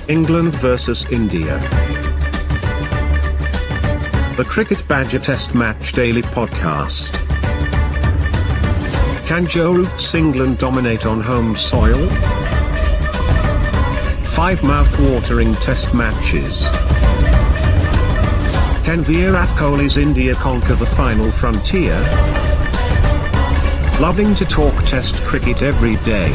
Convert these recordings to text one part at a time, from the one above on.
England versus India. The Cricket Badger Test Match Daily Podcast. Can Joe Root's England dominate on home soil? 5 mouth-watering test matches. Can Virat Kohli's India conquer the final frontier? Loving to talk test cricket every day.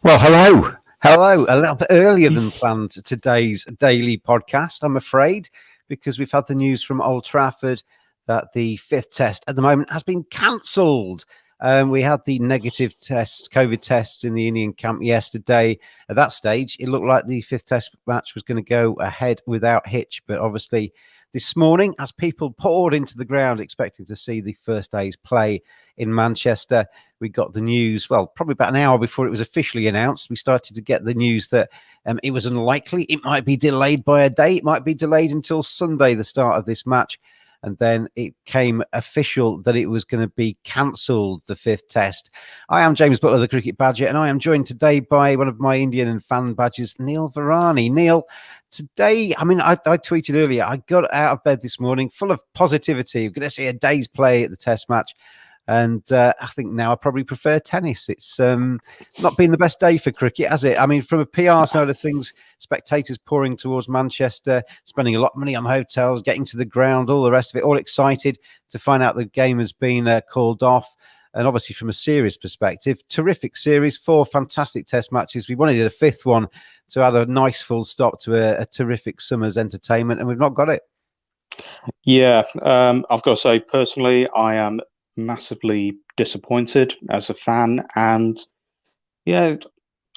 Well, hello. A little bit earlier than planned today's daily podcast, I'm afraid, because we've had the news from Old Trafford that the 5th test at the moment has been cancelled. We had the negative tests, COVID tests in the Indian camp yesterday. At that stage, it looked like the 5th test match was going to go ahead without hitch. But obviously, this morning, as people poured into the ground expecting to see the first day's play in Manchester, we got the news, well, probably about an hour before it was officially announced. We started to get the news that it was unlikely. It might be delayed by a day. It might be delayed until Sunday, the start of this match. And then it came official that it was going to be cancelled, the 5th test. I am James Butler, the Cricket Badger, and I am joined today by one of my Indian and fan badgers, Neil Virani. Neil, today, I tweeted earlier, I got out of bed this morning full of positivity. We're going to see a day's play at the test match. And I think now I probably prefer tennis. It's not been the best day for cricket, has it? I mean, from a PR side of things, spectators pouring towards Manchester, spending a lot of money on hotels, getting to the ground, all the rest of it, all excited to find out the game has been called off. And obviously from a series perspective, terrific series, 4 fantastic test matches. We wanted a 5th one to add a nice full stop to a terrific summer's entertainment, and we've not got it. Yeah, I've got to say, personally, I am massively disappointed as a fan, and yeah,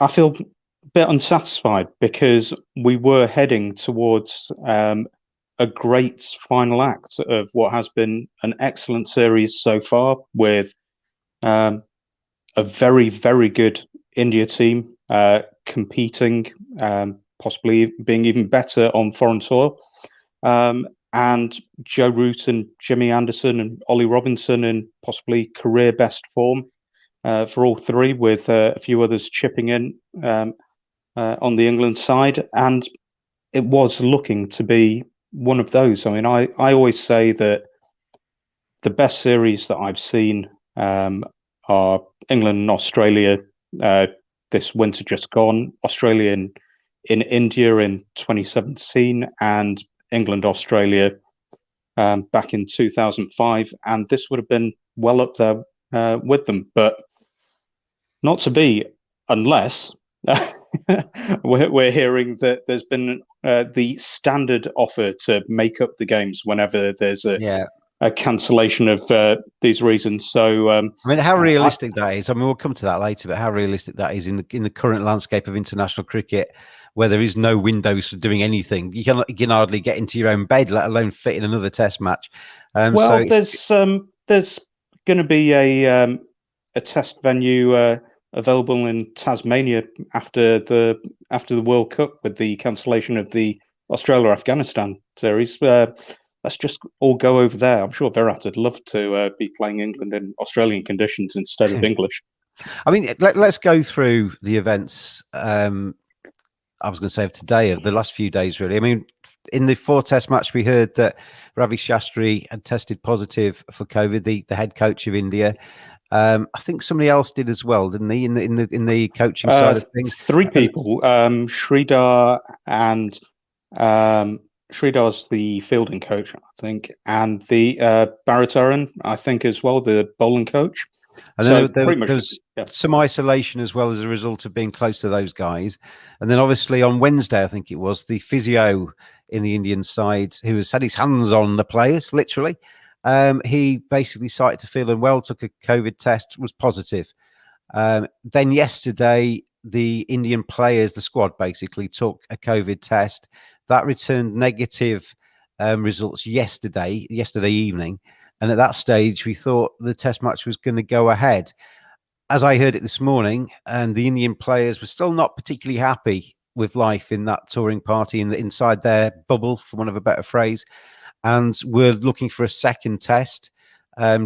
I feel a bit unsatisfied because we were heading towards a great final act of what has been an excellent series so far, with a very, very good India team competing, possibly being even better on foreign soil. And Joe Root and Jimmy Anderson and Ollie Robinson in possibly career best form for all 3, with a few others chipping in on the England side. And it was looking to be one of those. I mean, I always say that the best series that I've seen are England and Australia this winter just gone, Australia in India in 2017, and England, Australia back in 2005, and this would have been well up there with them, but not to be, unless we're hearing that there's been the standard offer to make up the games whenever there's a cancellation of these reasons. So I mean, how realistic that is, I mean, we'll come to that later, but how realistic that is in the current landscape of international cricket, where there is no windows for doing anything. You can hardly get into your own bed, let alone fit in another test match. Well, so there's going to be a test venue available in Tasmania after the World Cup, with the cancellation of the Australia-Afghanistan series. Let's just all go over there. I'm sure Virat would love to be playing England in Australian conditions instead of English. I mean, let's go through the events. I was going to say of today, of the last few days, really. I mean, in the 4 test match, we heard that Ravi Shastri had tested positive for COVID, the head coach of India. I think somebody else did as well, didn't he? In the coaching side of things, 3 people. Sridhar and Sridhar's the fielding coach, I think, and the Bharataran, I think, as well, the bowling coach. And so then there's some isolation as well as a result of being close to those guys. And then obviously on Wednesday, I think it was, the physio in the Indian side who has had his hands on the players, literally. He basically started to feel unwell, took a COVID test, was positive. Then yesterday, the Indian players, the squad, basically took a COVID test. That returned negative results yesterday evening. And at that stage, we thought the test match was going to go ahead. As I heard it this morning, and the Indian players were still not particularly happy with life in that touring party inside their bubble, for want of a better phrase. And we're looking for a second test,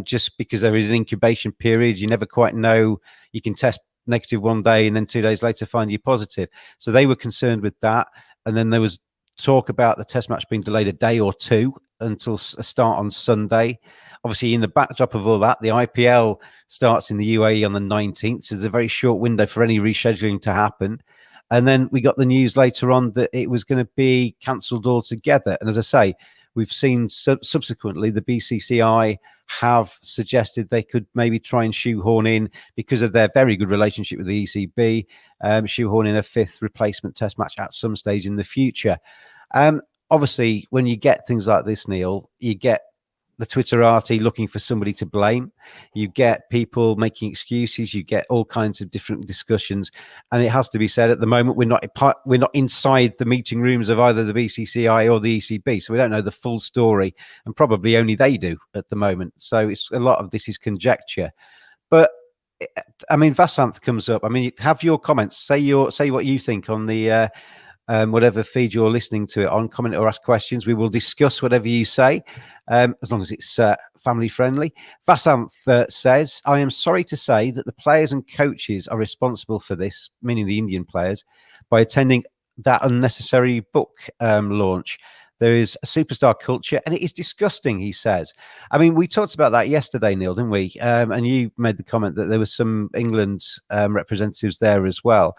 just because there is an incubation period. You never quite know. You can test negative one day and then 2 days later find you positive. So they were concerned with that. And then there was talk about the test match being delayed a day or two until a start on Sunday. Obviously, in the backdrop of all that, the IPL starts in the UAE on the 19th. So there's a very short window for any rescheduling to happen. And then we got the news later on that it was going to be cancelled altogether. And as I say, we've seen subsequently the BCCI have suggested they could maybe try and shoehorn in, because of their very good relationship with the ECB, shoehorn in a fifth replacement test match at some stage in the future. Obviously, when you get things like this, Neil, you get the Twitterati looking for somebody to blame. You get people making excuses. You get all kinds of different discussions. And it has to be said, at the moment, we're not inside the meeting rooms of either the BCCI or the ECB, so we don't know the full story, and probably only they do at the moment. So it's a lot of this is conjecture. But I mean, Vasanth comes up. I mean, have your comments. Say what you think on the whatever feed you're listening to it on. Comment or ask questions. We will discuss whatever you say, as long as it's family friendly. Vasanth says, I am sorry to say that the players and coaches are responsible for this, meaning the Indian players, by attending that unnecessary book launch. There is a superstar culture, and it is disgusting, he says. I mean, we talked about that yesterday, Neil, didn't we? And you made the comment that there were some England representatives there as well.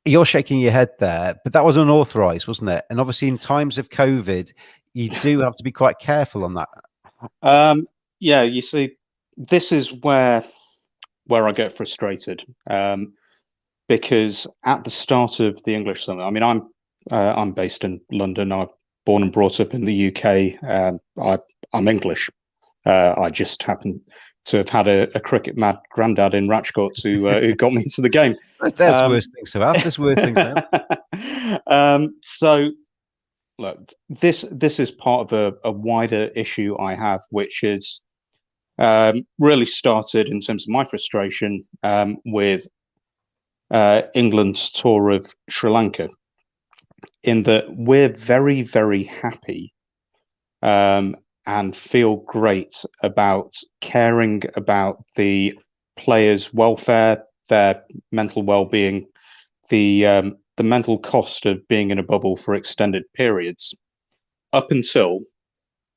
You're shaking your head there, but that was unauthorized, wasn't it? And obviously, in times of COVID, you do have to be quite careful on that. Yeah, you see, this is where I get frustrated, because at the start of the English summer, I mean, I'm based in London. I'm born and brought up in the UK. I'm English. I just happen to have had a cricket mad granddad in Rajkot who got me into the game. There's worse things to have. There's worse things to have. So, look, this is part of a wider issue I have, which is really started in terms of my frustration with England's tour of Sri Lanka, in that we're very, very happy and feel great about caring about the players' welfare, their mental well-being, the mental cost of being in a bubble for extended periods, up until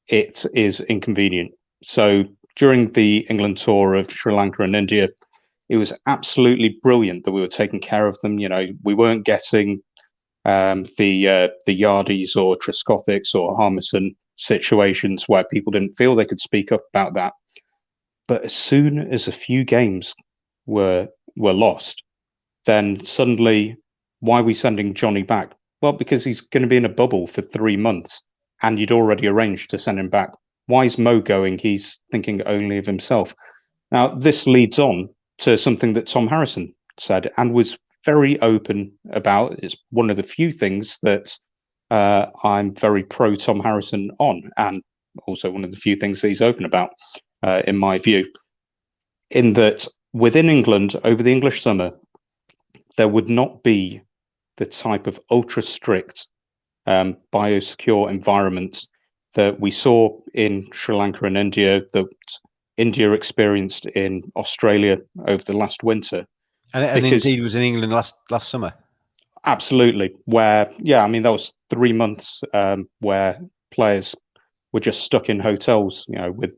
it is inconvenient. So during the England tour of Sri Lanka and India, it was absolutely brilliant that we were taking care of them. You know, we weren't getting the Yardies or Trescothics or Harmison situations where people didn't feel they could speak up about that. But as soon as a few games were lost, then suddenly, why are we sending Johnny back? Well, because he's going to be in a bubble for 3 months, and you'd already arranged to send him back. Why is Mo going? He's thinking only of himself. Now, this leads on to something that Tom Harrison said and was very open about. It's one of the few things that I'm very pro Tom Harrison on, and also one of the few things that he's open about, in my view, in that within England over the English summer, there would not be the type of ultra strict biosecure environments that we saw in Sri Lanka and India, that India experienced in Australia over the last winter. And indeed was in England last summer. Absolutely. Where, yeah, I mean, that was 3 months where players were just stuck in hotels, you know, with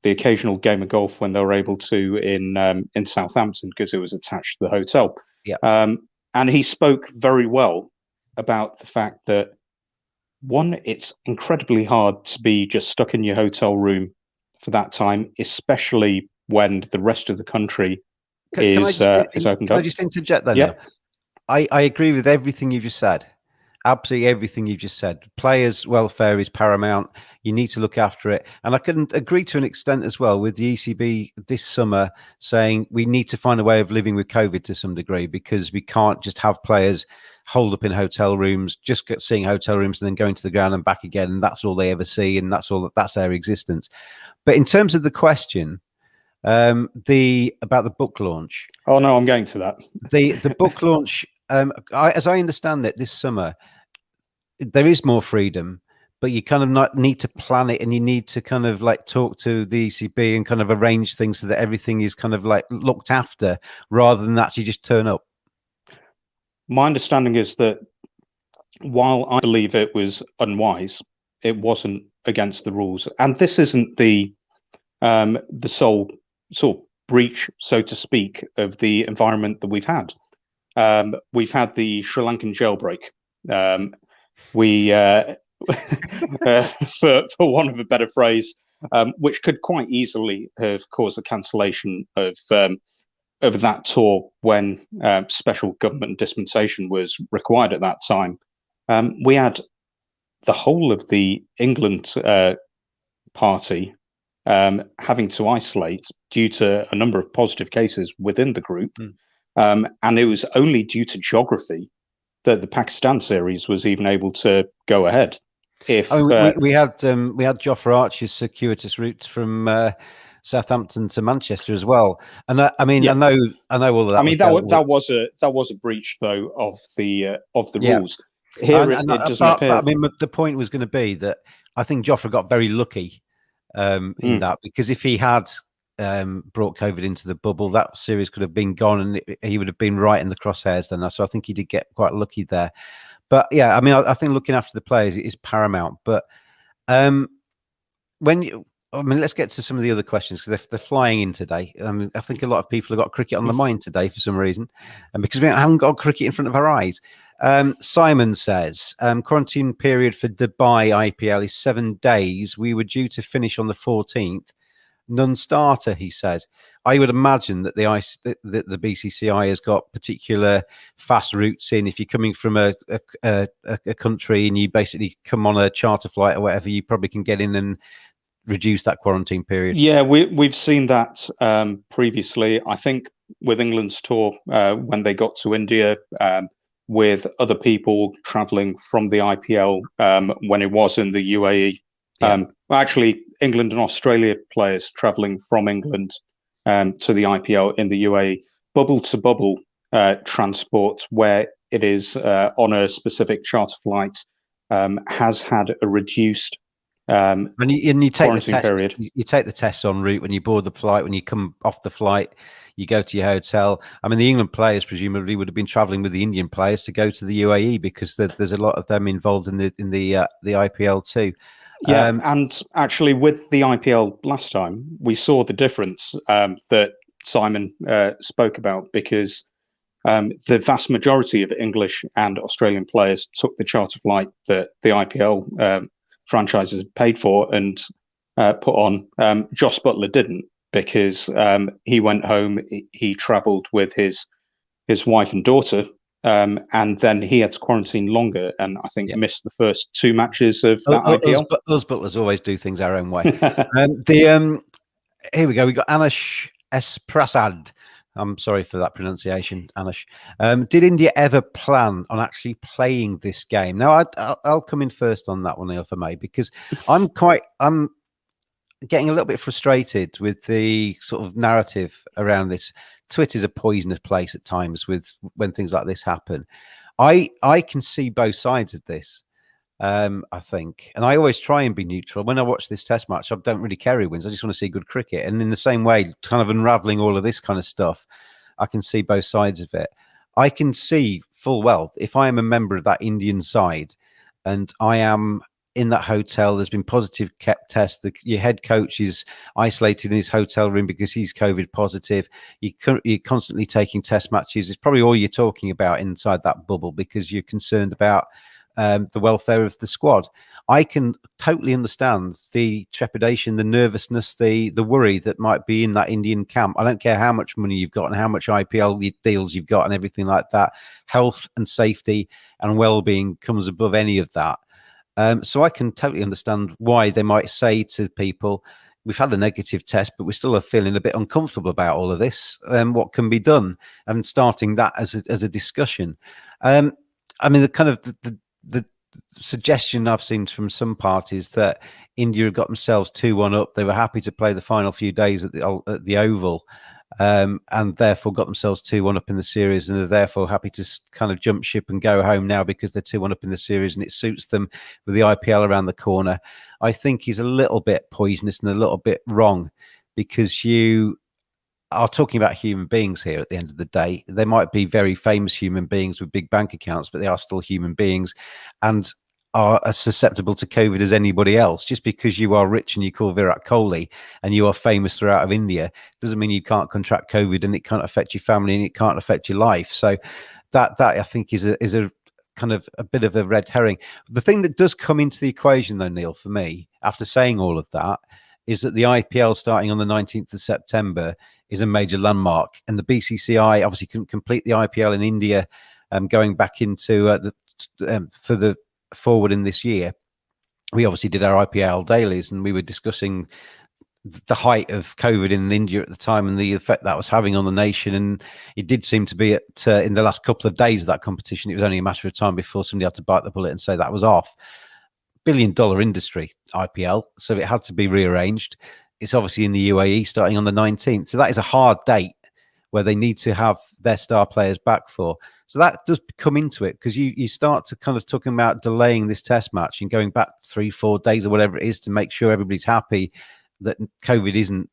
the occasional game of golf when they were able to in Southampton, because it was attached to the hotel. Yeah. And he spoke very well about the fact that, one, it's incredibly hard to be just stuck in your hotel room for that time, especially when the rest of the country is opened up. Can I just interject then? Yeah. I agree with everything you just said. Absolutely everything you just said. Players' welfare is paramount. You need to look after it. And I can agree to an extent as well with the ECB this summer saying we need to find a way of living with COVID to some degree, because we can't just have players holed up in hotel rooms, just seeing hotel rooms and then going to the ground and back again. And that's all they ever see. And that's their existence. But in terms of the question, about the book launch. Oh, no, I'm going to that. The book launch, as I understand it, this summer there is more freedom, but you kind of not need to plan it, and you need to kind of like talk to the ECB and kind of arrange things so that everything is kind of like looked after, rather than actually just turn up. My understanding is that while I believe it was unwise, it wasn't against the rules. And this isn't the sole sort of breach, so to speak, of the environment that we've had. We've had the Sri Lankan jailbreak. We, for want of a better phrase, which could quite easily have caused the cancellation of that tour when special government dispensation was required at that time. We had the whole of the England party having to isolate due to a number of positive cases within the group. And it was only due to geography that the Pakistan series was even able to go ahead. If we had Jofra Archer's circuitous routes from Southampton to Manchester as well, and I mean, yeah. I know all of that. I mean, that was a breach though of the rules. Here it doesn't appear. But, I mean, the point was going to be that I think Jofra got very lucky in that, because if he had brought COVID into the bubble, that series could have been gone, and he would have been right in the crosshairs then. So I think he did get quite lucky there. But yeah, I mean, I think looking after the players is paramount. But let's get to some of the other questions, because they're flying in today. I think a lot of people have got cricket on the mind today for some reason, and because we haven't got cricket in front of our eyes. Simon says, quarantine period for Dubai IPL is 7 days. We were due to finish on the 14th. Non-starter, he says. I would imagine that the BCCI has got particular fast routes in. If you're coming from a country and you basically come on a charter flight or whatever, you probably can get in and reduce that quarantine period. Yeah, we've seen that previously. I think with England's tour, when they got to India, with other people travelling from the IPL when it was in the UAE. Actually, England and Australia players travelling from England to the IPL in the UAE, bubble to bubble transport, where it is on a specific charter flight, has had a reduced and you take the test period. You take the tests en route when you board the flight. When you come off the flight, you go to your hotel. I mean, the England players presumably would have been travelling with the Indian players to go to the UAE, because there's a lot of them involved in the IPL too. Yeah, and actually with the IPL last time, we saw the difference that Simon spoke about, because the vast majority of English and Australian players took the charter flight that the IPL franchises paid for and put on. Joss Butler didn't, because he went home, he travelled with his wife and daughter, and then he had to quarantine longer, and I think missed the first 2 matches of that IPL. Us Butlers always do things our own way. Here we go. We got Anish S. Prasad. I'm sorry for that pronunciation, Anish. Did India ever plan on actually playing this game? Now, I'll come in first on that one, if I may, because I'm getting a little bit frustrated with the sort of narrative around this. Twitter's a poisonous place at times when things like this happen. I can see both sides of this. I think, and I always try and be neutral when I watch this test match. I don't really care who wins. I just want to see good cricket. And in the same way, kind of unraveling all of this kind of stuff, I can see both sides of it. I can see full well, if I am a member of that Indian side and I am in that hotel, there's been positive tests. Your head coach is isolated in his hotel room because he's COVID positive. You're constantly taking test matches. It's probably all you're talking about inside that bubble, because you're concerned about the welfare of the squad. I can totally understand the trepidation, the nervousness, the worry that might be in that Indian camp. I don't care how much money you've got and how much IPL deals you've got and everything like that. Health and safety and well-being comes above any of that. So I can totally understand why they might say to people, we've had a negative test, but we still are feeling a bit uncomfortable about all of this. What can be done? And starting that as a discussion. I mean, the suggestion I've seen from some parties that India have got themselves 2-1 up. They were happy to play the final few days at the Oval. and therefore got themselves 2-1 up in the series, and are therefore happy to kind of jump ship and go home now because they're 2-1 up in the series, and it suits them with the IPL around the corner. I think he's a little bit poisonous and a little bit wrong, because you are talking about human beings here at the end of the day. They might be very famous human beings with big bank accounts, but they are still human beings and are as susceptible to COVID as anybody else. Just because you are rich and you call Virat Kohli and you are famous throughout of India doesn't mean you can't contract COVID, and it can't affect your family and it can't affect your life. So that I think is a kind of a bit of a red herring. The thing that does come into the equation, though, Neil, for me, after saying all of that, is that the IPL starting on the 19th of September is a major landmark, and the BCCI obviously couldn't complete the IPL in India going back into for the forward in this year. We obviously did our IPL dailies, and we were discussing the height of COVID in India at the time and the effect that was having on the nation. And it did seem to be in the last couple of days of that competition, it was only a matter of time before somebody had to bite the bullet and say that was off. $1 billion industry, IPL, so it had to be rearranged. It's obviously in the UAE starting on the 19th, so that is a hard date where they need to have their star players back for. So that does come into it, because you start to kind of talking about delaying this test match and going back 3-4 days or whatever it is to make sure everybody's happy that COVID isn't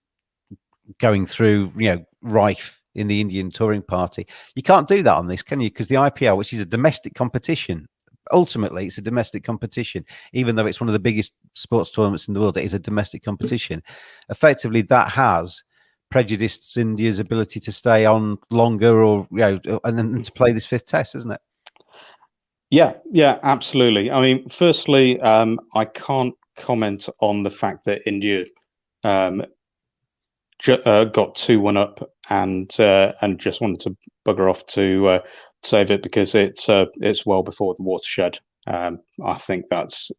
going through, rife in the Indian touring party. You can't do that on this, can you? Because the IPL, which is a domestic competition, ultimately it's a domestic competition, even though it's one of the biggest sports tournaments in the world, it is a domestic competition. Effectively, that has prejudiced India's ability to stay on longer, or and then to play this fifth test, isn't it? Yeah, absolutely. I mean, firstly, I can't comment on the fact that India got 2-1 up and just wanted to bugger off to save it because it's well before the watershed. I think let's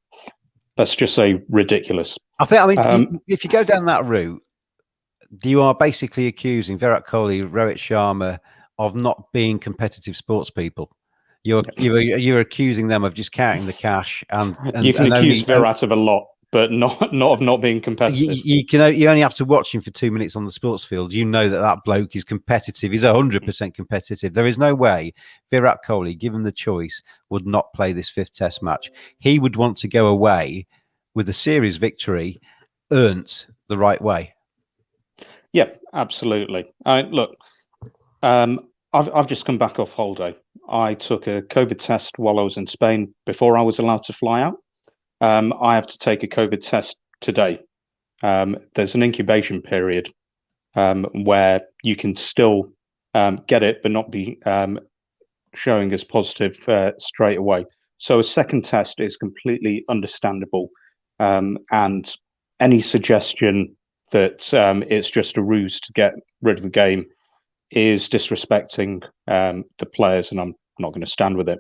just say, ridiculous. I mean, if you go down that route, you are basically accusing Virat Kohli, Rohit Sharma of not being competitive sports people. You're accusing them of just counting the cash, and you can accuse Virat of a lot, but not of not being competitive. You only have to watch him for 2 minutes on the sports field. You know that bloke is competitive. He's 100% competitive. There is no way Virat Kohli, given the choice, would not play this fifth test match. He would want to go away with a series victory earned the right way. Yeah, absolutely. Look, I've just come back off holiday. I took a COVID test while I was in Spain before I was allowed to fly out. I have to take a COVID test today. There's an incubation period where you can still get it, but not be showing as positive straight away. So a second test is completely understandable. And any suggestion that it's just a ruse to get rid of the game is disrespecting the players, and I'm not going to stand with it.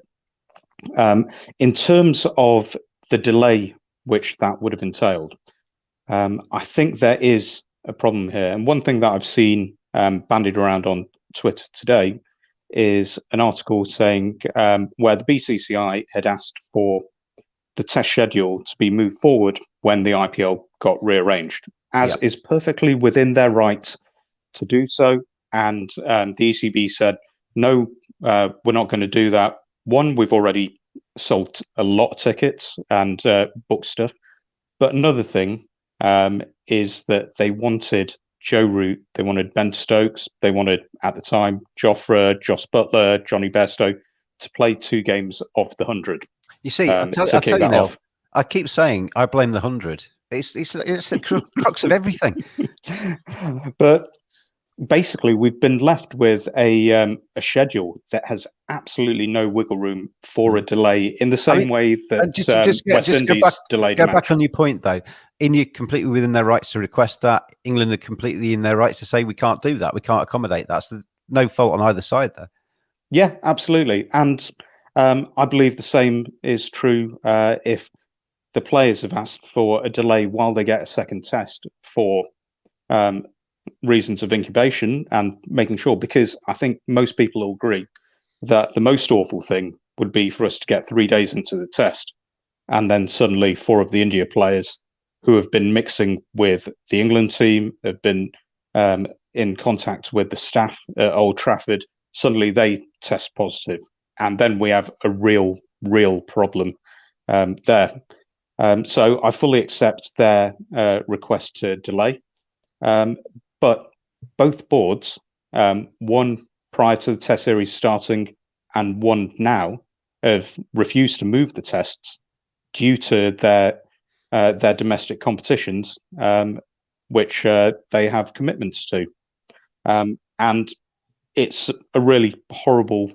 In terms of the delay which that would have entailed, I think there is a problem here. And one thing that I've seen bandied around on Twitter today is an article saying where the BCCI had asked for the test schedule to be moved forward when the IPL got rearranged, as is perfectly within their rights to do so. And the ECB said, no, we're not going to do that. One, we've already sold a lot of tickets and booked stuff. But another thing is that they wanted Joe Root, they wanted Ben Stokes, they wanted, at the time, Jofra, Joss Butler, Johnny Bairstow to play 2 games of the 100. You see, I tell you now, I keep saying I blame the 100. It's the crux of everything. But basically, we've been left with a schedule that has absolutely no wiggle room for a delay, in the same way that West Indies delayed a match. Go back on your point, though. India completely within their rights to request that. England are completely in their rights to say we can't do that. We can't accommodate that. So no fault on either side there. Yeah, absolutely. And I believe the same is true if the players have asked for a delay while they get a second test for reasons of incubation and making sure, because I think most people will agree that the most awful thing would be for us to get 3 days into the test and then suddenly 4 of the India players who have been mixing with the England team, have been in contact with the staff at Old Trafford, suddenly they test positive, and then we have a real problem there. So I fully accept their request to delay, but both boards, one prior to the test series starting and one now, have refused to move the tests due to their domestic competitions, which they have commitments to. And it's a really horrible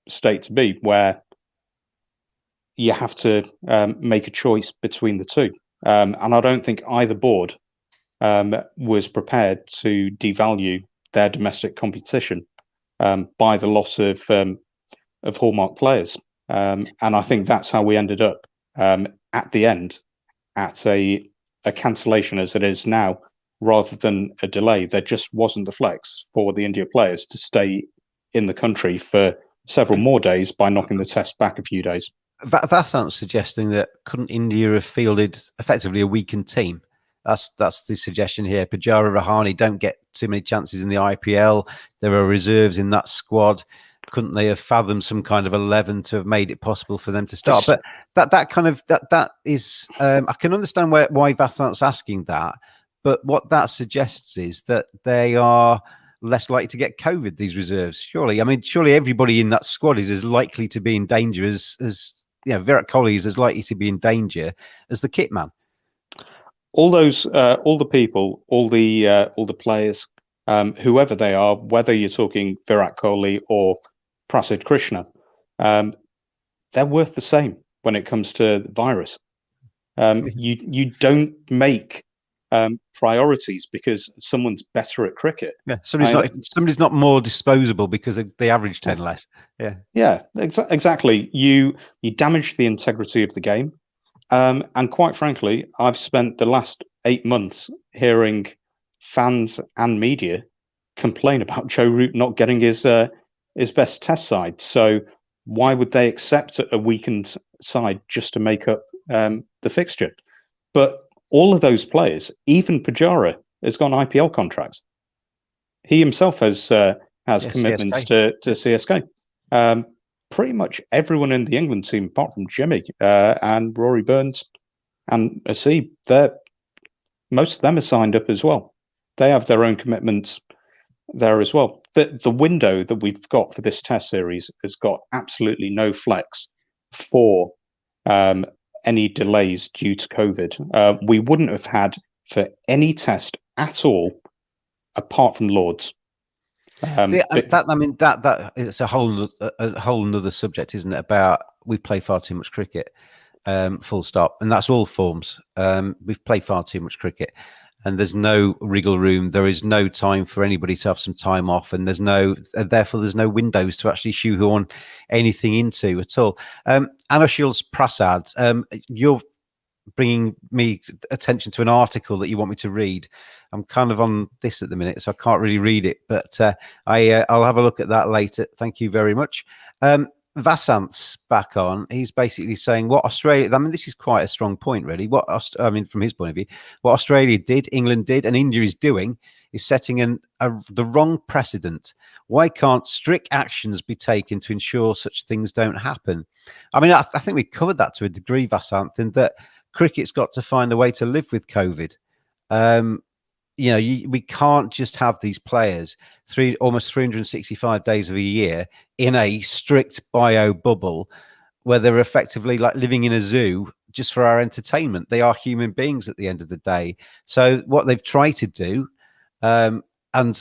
state to be, where you have to make a choice between the two. And I don't think either board was prepared to devalue their domestic competition by the loss of hallmark players. And I think that's how we ended up at the end at a cancellation as it is now, rather than a delay. There just wasn't the flex for the India players to stay in the country for several more days by knocking the test back a few days. Vasant's suggesting that couldn't India have fielded effectively a weakened team? That's the suggestion here. Pujara, Rahane don't get too many chances in the IPL. There are reserves in that squad. Couldn't they have fathomed some kind of 11 to have made it possible for them to start? But that is I can understand why Vasant's asking that. But what that suggests is that they are less likely to get COVID, these reserves. Surely, I mean, surely everybody in that squad is as likely to be in danger as Virat Kohli is as likely to be in danger as the kit man. All those, all the people, all the players, whoever they are, whether you're talking Virat Kohli or Prasidh Krishna, they're worth the same when it comes to the virus. You don't make priorities because someone's better at cricket. Yeah, somebody's not more disposable because they average 10 less. Yeah, exactly. You damage the integrity of the game. And quite frankly, I've spent the last 8 months hearing fans and media complain about Joe Root not getting his best test side. So why would they accept a weakened side just to make up the fixture? But all of those players, even Pujara, has got IPL contracts. He himself has commitments to CSK. Pretty much everyone in the England team, apart from Jimmy and Rory Burns and Asib, most of them are signed up as well. They have their own commitments there as well. The window that we've got for this test series has got absolutely no flex for any delays due to COVID. We wouldn't have had for any test at all, apart from Lords. That it's a whole nother subject, isn't it? About we play far too much cricket, full stop, and that's all forms. We've played far too much cricket, and there's no wriggle room. There is no time for anybody to have some time off, and therefore there's no windows to actually shoehorn anything into at all. Anushil's Prasad, you're bringing me attention to an article that you want me to read. I'm kind of on this at the minute, so I can't really read it, but I'll have a look at that later. Thank you very much. Vasant's back on. He's basically saying what Australia, I mean, this is quite a strong point, really. From his point of view, what Australia did, England did, and India is doing is setting the wrong precedent. Why can't strict actions be taken to ensure such things don't happen? I mean, I think we covered that to a degree, Vasant, in that cricket's got to find a way to live with COVID. We can't just have these players almost 365 days of a year in a strict bio bubble where they're effectively like living in a zoo just for our entertainment. They are human beings at the end of the day. So what they've tried to do, and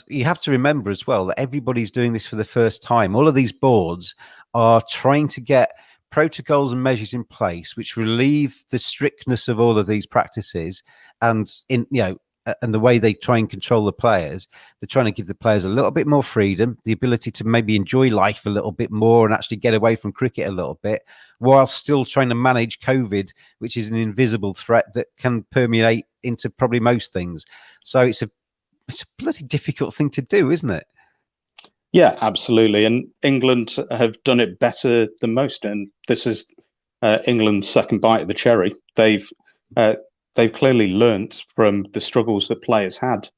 you have to remember as well that everybody's doing this for the first time. All of these boards are trying to get protocols and measures in place which relieve the strictness of all of these practices, and the way they try and control the players. They're trying to give the players a little bit more freedom, the ability to maybe enjoy life a little bit more and actually get away from cricket a little bit, while still trying to manage COVID, which is an invisible threat that can permeate into probably most things. So it's a bloody difficult thing to do, isn't it? Yeah, absolutely. And England have done it better than most. And this is England's second bite of the cherry. They've clearly learnt from the struggles that players had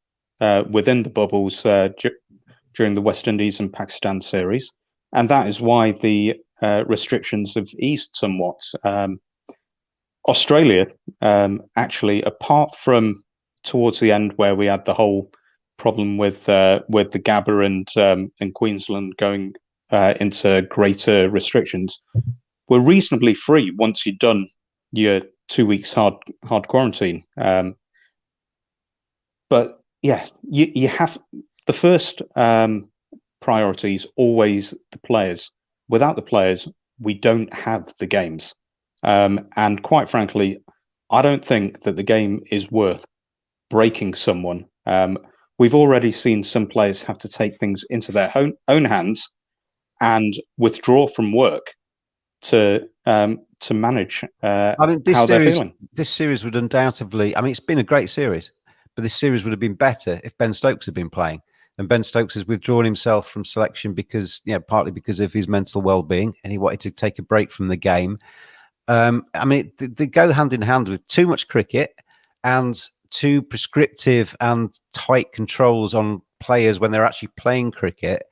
within the bubbles during the West Indies and Pakistan series, and that is why the restrictions have eased somewhat. Australia, actually, apart from towards the end where we had the whole problem with the Gabba and Queensland going into greater restrictions, were reasonably free once you'd done your 2 weeks hard quarantine. But yeah, you have the first priority is always the players. Without the players, we don't have the games. And quite frankly, I don't think that the game is worth breaking someone. We've already seen some players have to take things into their own hands and withdraw from work to manage how they're feeling. This series would undoubtedly, I mean, it's been a great series, but this series would have been better if Ben Stokes had been playing. And Ben Stokes has withdrawn himself from selection because, partly because of his mental well-being, and he wanted to take a break from the game. I mean, they go hand in hand with too much cricket and too prescriptive and tight controls on players when they're actually playing cricket.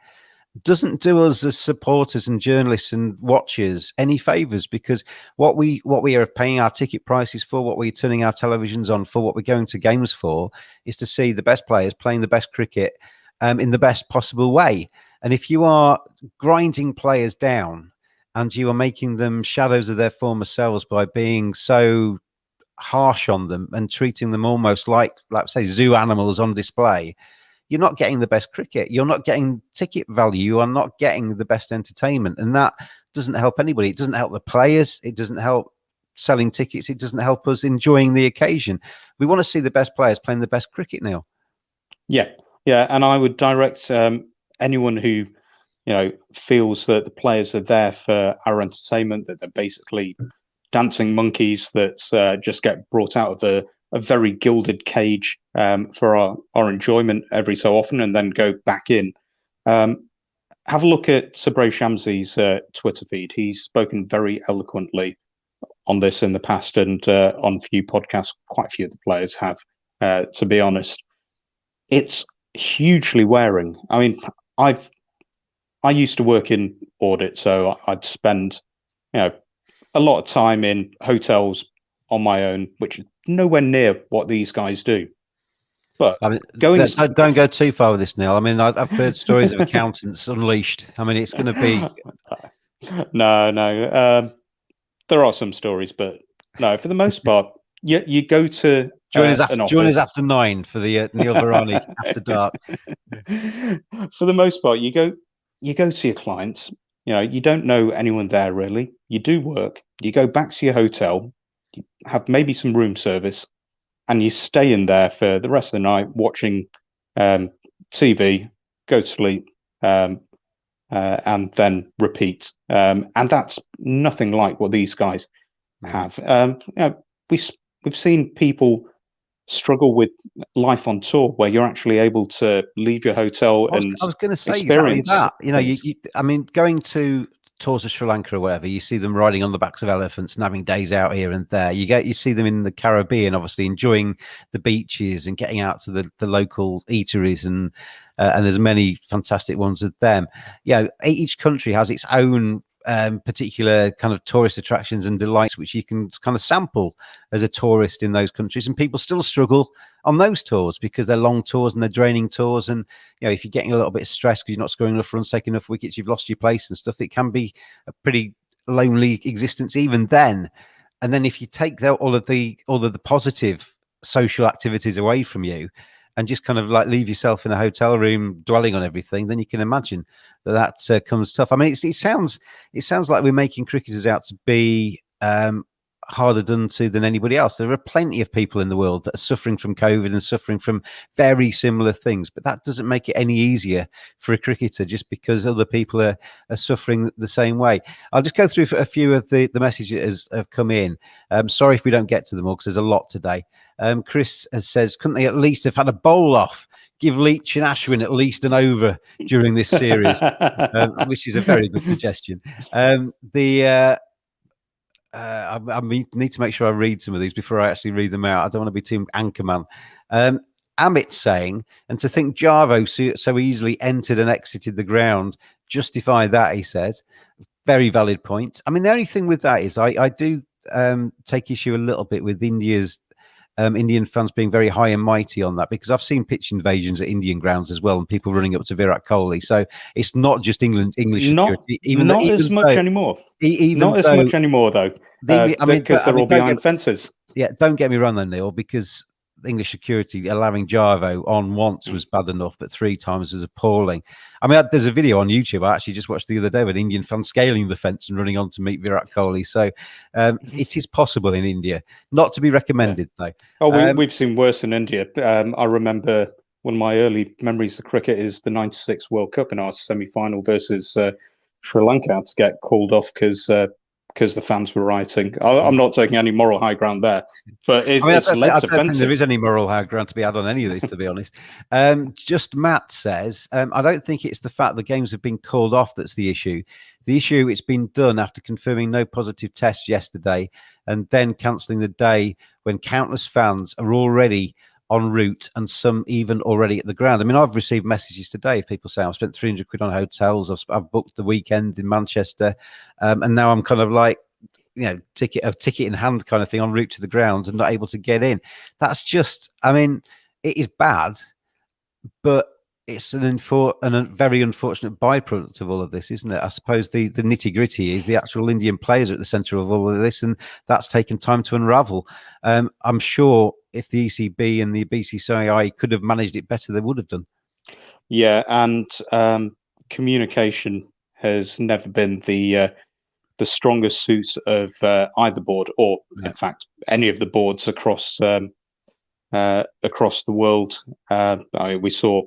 Doesn't do us as supporters and journalists and watchers any favors, because what we are paying our ticket prices for, what we're turning our televisions on for, what we're going to games for, is to see the best players playing the best cricket in the best possible way. And if you are grinding players down and you are making them shadows of their former selves by being so harsh on them and treating them almost like say, zoo animals on display, you're not getting the best cricket. You're not getting ticket value. You are not getting the best entertainment. And that doesn't help anybody. It doesn't help the players. It doesn't help selling tickets. It doesn't help us enjoying the occasion. We want to see the best players playing the best cricket, Neil. Yeah. And I would direct anyone who, feels that the players are there for our entertainment, that they're basically dancing monkeys that just get brought out of a very gilded cage for our enjoyment every so often and then go back in. Have a look at Sabray Shamsi's Twitter feed. He's spoken very eloquently on this in the past, and on a few podcasts, quite a few of the players have, to be honest. It's hugely wearing. I mean, I used to work in audit, so I'd spend, a lot of time in hotels on my own, which is nowhere near what these guys do. But I mean, don't go too far with this, Neil. I mean, I've heard stories of accountants unleashed. I mean, it's going to be no. There are some stories, but no, for the most part, you go to join us after 9 for the Neil Virani After Dark. For the most part, you go to your clients. You don't know anyone there really. You do work. You go back to your hotel. You have maybe some room service, and you stay in there for the rest of the night watching TV, go to sleep, and then repeat. And that's nothing like what these guys have. We've seen people struggle with life on tour, where you're actually able to leave your hotel I was going to say exactly that. I mean, going to tours of Sri Lanka or whatever, you see them riding on the backs of elephants and having days out here and there. You see them in the Caribbean, obviously enjoying the beaches and getting out to the local eateries, and there's many fantastic ones of them. Each country has its own particular kind of tourist attractions and delights, which you can kind of sample as a tourist in those countries, and people still struggle on those tours because they're long tours and they're draining tours. And if you're getting a little bit stressed because you're not scoring enough runs, taking enough wickets, you've lost your place and stuff, it can be a pretty lonely existence even then. And then if you take all of the positive social activities away from you and just kind of like leave yourself in a hotel room dwelling on everything, then you can imagine that comes tough. I mean, it sounds like we're making cricketers out to be harder done to than anybody else. There are plenty of people in the world that are suffering from COVID and suffering from very similar things, but that doesn't make it any easier for a cricketer just because other people are suffering the same way. I'll just go through a few of the messages that have come in. Sorry if we don't get to them all because there's a lot today. Chris says, couldn't they at least have had a bowl off? Give Leach and Ashwin at least an over during this series, which is a very good suggestion. I need to make sure I read some of these before I actually read them out. I don't want to be too anchorman. Amit's saying, and to think Jarvo so easily entered and exited the ground, justify that, he says. Very valid point. I mean, the only thing with that is I do take issue a little bit with India's Indian fans being very high and mighty on that, because I've seen pitch invasions at Indian grounds as well, and people running up to Virat Kohli. So it's not just English security. Not as much anymore. Not as much anymore, though, because they're all behind fences. Yeah, don't get me wrong, though, Neil, because English security allowing Jarvo on once was bad enough, but 3 times was appalling. I mean, there's a video on YouTube I actually just watched the other day of an Indian fan scaling the fence and running on to meet Virat Kohli. So it is possible in India. Not to be recommended, though. Oh, we've seen worse in India. I remember one of my early memories of cricket is the '96 World Cup in our semi-final versus Sri Lanka had to get called off because the fans were rioting. I'm not taking any moral high ground there, but it's led to fences. I don't think there is any moral high ground to be had on any of this, to be honest. Just Matt says, I don't think it's the fact the games have been called off that's the issue. The issue, it's been done after confirming no positive tests yesterday and then cancelling the day when countless fans are already en route and some even already at the ground. I mean, I've received messages today of people saying I've spent 300 quid on hotels, I've booked the weekend in Manchester, and now I'm kind of like, ticket in hand kind of thing, en route to the grounds and not able to get in. That's just, I mean, it is bad, but it's a very unfortunate byproduct of all of this, isn't it? I suppose the nitty gritty is the actual Indian players are at the centre of all of this, and that's taken time to unravel. I'm sure if the ECB and the BCCI could have managed it better, they would have done. Yeah, and communication has never been the strongest suit of either board, or in fact any of the boards across the world. We saw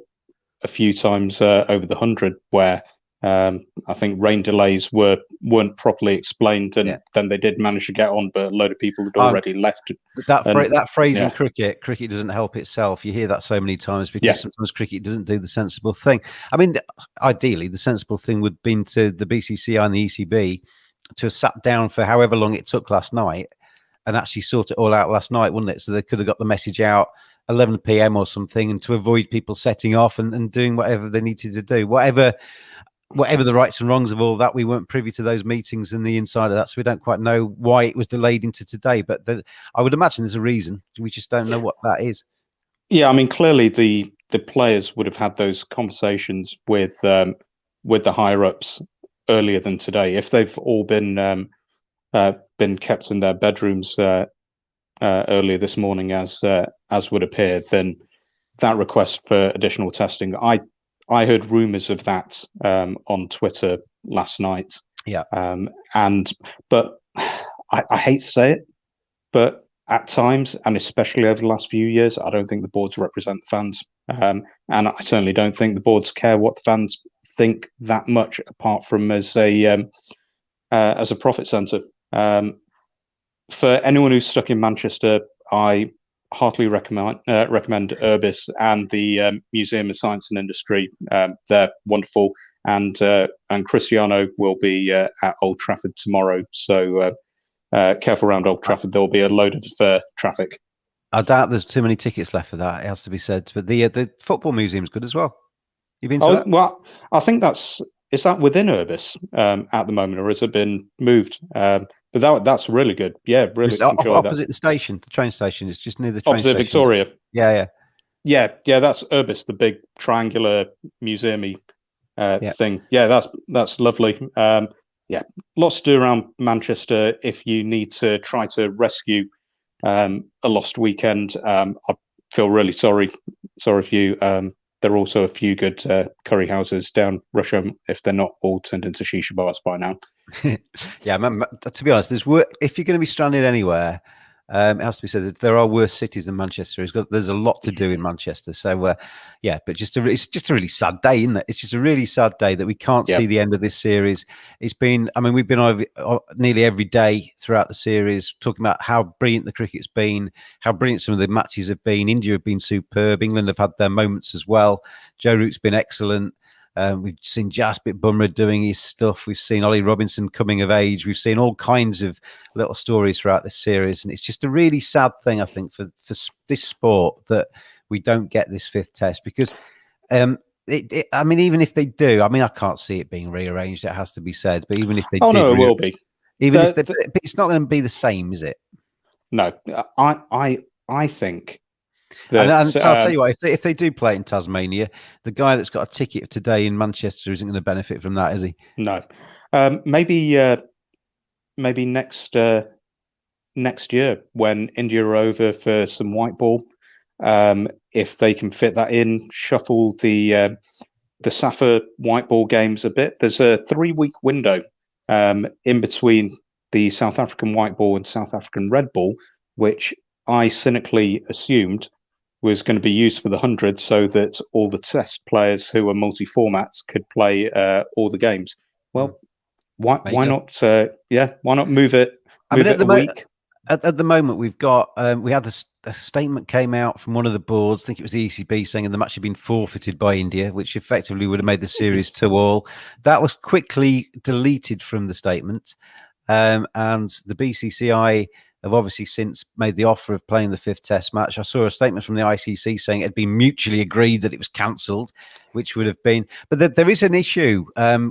a few times over the 100 where I think rain delays weren't properly explained, and then they did manage to get on, but a load of people had already left. That phrase in cricket doesn't help itself. You hear that so many times because sometimes cricket doesn't do the sensible thing. I mean, ideally, the sensible thing would have been to the BCCI and the ECB to have sat down for however long it took last night and actually sort it all out last night, wouldn't it? So they could have got the message out 11 p.m. or something, and to avoid people setting off and doing whatever they needed to do, whatever the rights and wrongs of all that. We weren't privy to those meetings and the inside of that, so we don't quite know why it was delayed into today. But I would imagine there's a reason. We just don't know what that is. Yeah, I mean, clearly the players would have had those conversations with the higher ups earlier than today. If they've all been kept in their bedrooms earlier this morning, as would appear, then that request for additional testing, I heard rumours of that on Twitter last night. Yeah. But I hate to say it, but at times, and especially over the last few years, I don't think the boards represent the fans, and I certainly don't think the boards care what the fans think that much, apart from as a profit centre. For anyone who's stuck in Manchester, I heartily recommend Urbis and the Museum of Science and Industry. They're wonderful, and Cristiano will be at Old Trafford tomorrow. So careful around Old Trafford. There'll be a load of traffic. I doubt there's too many tickets left for that. It has to be said. But the football museum's good as well. You've been to that? Well, I think is that within Urbis at the moment, or has it been moved? But that's really good. Yeah, really. It's opposite the station, the train station. It's just near the train opposite station. Victoria. Yeah. That's Urbis, the big triangular museumy thing. Yeah, that's lovely. Lots to do around Manchester if you need to try to rescue a lost weekend. I feel really sorry for you. There are also a few good curry houses down Rusholme, if they're not all turned into shisha bars by now. Yeah, to be honest, if you're going to be stranded anywhere, it has to be said that there are worse cities than Manchester. There's a lot to do in Manchester. So, but it's just a really sad day, isn't it? It's just a really sad day that we can't see the end of this series. We've been over nearly every day throughout the series talking about how brilliant the cricket's been, how brilliant some of the matches have been. India have been superb. England have had their moments as well. Joe Root's been excellent. We've seen Jasprit Bumrah doing his stuff. We've seen Ollie Robinson coming of age. We've seen all kinds of little stories throughout this series. And it's just a really sad thing, I think, for this sport, that we don't get this fifth test because I mean, even if they do, I mean, I can't see it being rearranged. It has to be said, but even if they Oh did, no, it will be. even if but it's not going to be the same, is it? No, I think And, that so I'll tell you what, if they do play it in Tasmania, the guy that's got a ticket today in Manchester isn't going to benefit from that, is he? no, maybe next year when India are over for some white ball, if they can fit that in, shuffle the SAFA white ball games a bit. There's a 3-week window in between the South African white ball and South African red ball, which I cynically assumed was going to be used for the 100 so that all the test players who are multi-formats could play all the games. Well, why not? Why not move it? Move it a week. At the moment, we've got we had a statement came out from one of the boards. I think it was the ECB saying the match had been forfeited by India, which effectively would have made the series 2-2. That was quickly deleted from the statement, and the BCCI have obviously since made the offer of playing the fifth test match. I saw a statement from the ICC saying it had been mutually agreed that it was cancelled, which would have been. But there is an issue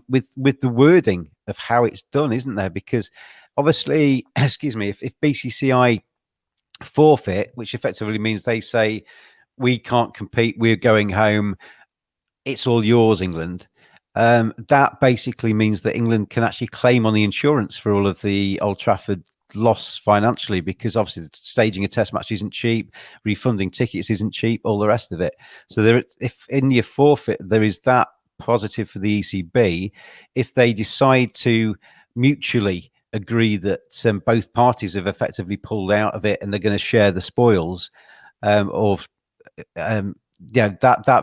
with the wording of how it's done, isn't there? Because obviously, excuse me, if BCCI forfeit, which effectively means they say we can't compete, we're going home, it's all yours, England. That basically means that England can actually claim on the insurance for all of the Old Trafford loss financially, because obviously staging a test match isn't cheap, refunding tickets isn't cheap, all the rest of it. So if India forfeit, there is that positive for the ECB. If they decide to mutually agree that both parties have effectively pulled out of it and they're going to share the spoils, that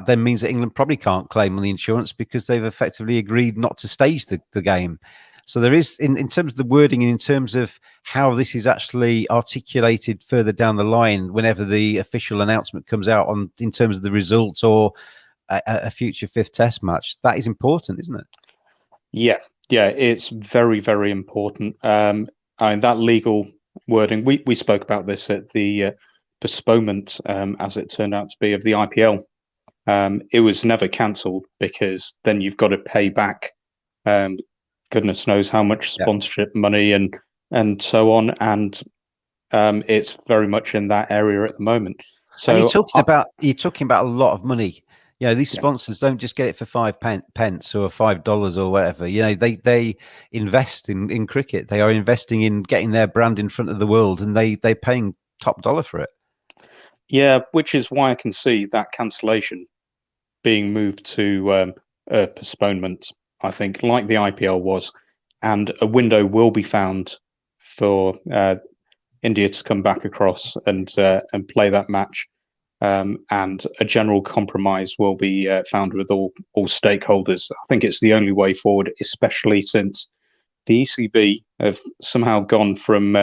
then means that England probably can't claim on the insurance because they've effectively agreed not to stage the game. So there is, in terms of the wording and in terms of how this is actually articulated further down the line, whenever the official announcement comes out in terms of the results or a future fifth test match, that is important, isn't it? Yeah, it's very, very important. I mean, that legal wording, we spoke about this at the postponement, as it turned out to be, of the IPL. It was never cancelled because then you've got to pay back goodness knows how much sponsorship money and so on, and it's very much in that area at the moment. So and you're talking about a lot of money. You know, these sponsors don't just get it for 5 pence or $5 or whatever. You know, they invest in cricket. They are investing in getting their brand in front of the world, and they're paying top dollar for it. Yeah, which is why I can see that cancellation being moved to a postponement, I think, like the IPL was, and a window will be found for India to come back across and play that match, and a general compromise will be found with all stakeholders. I think it's the only way forward, especially since the ECB have somehow gone from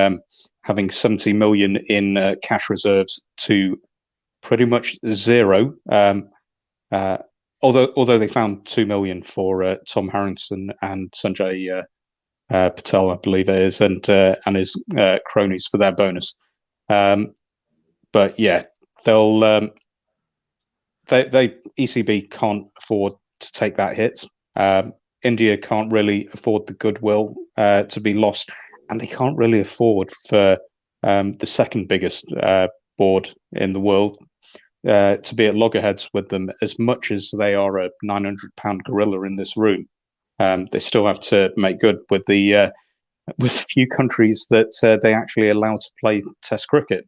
having 70 million in cash reserves to pretty much zero. Although they found 2 million for Tom Harrington and Sanjay Patel, I believe it is, and his cronies for their bonus. But yeah, they ECB can't afford to take that hit. India can't really afford the goodwill to be lost, and they can't really afford for the second biggest board in the world to be at loggerheads with them. As much as they are a 900-pound gorilla in this room, they still have to make good with the few countries that they actually allow to play Test cricket.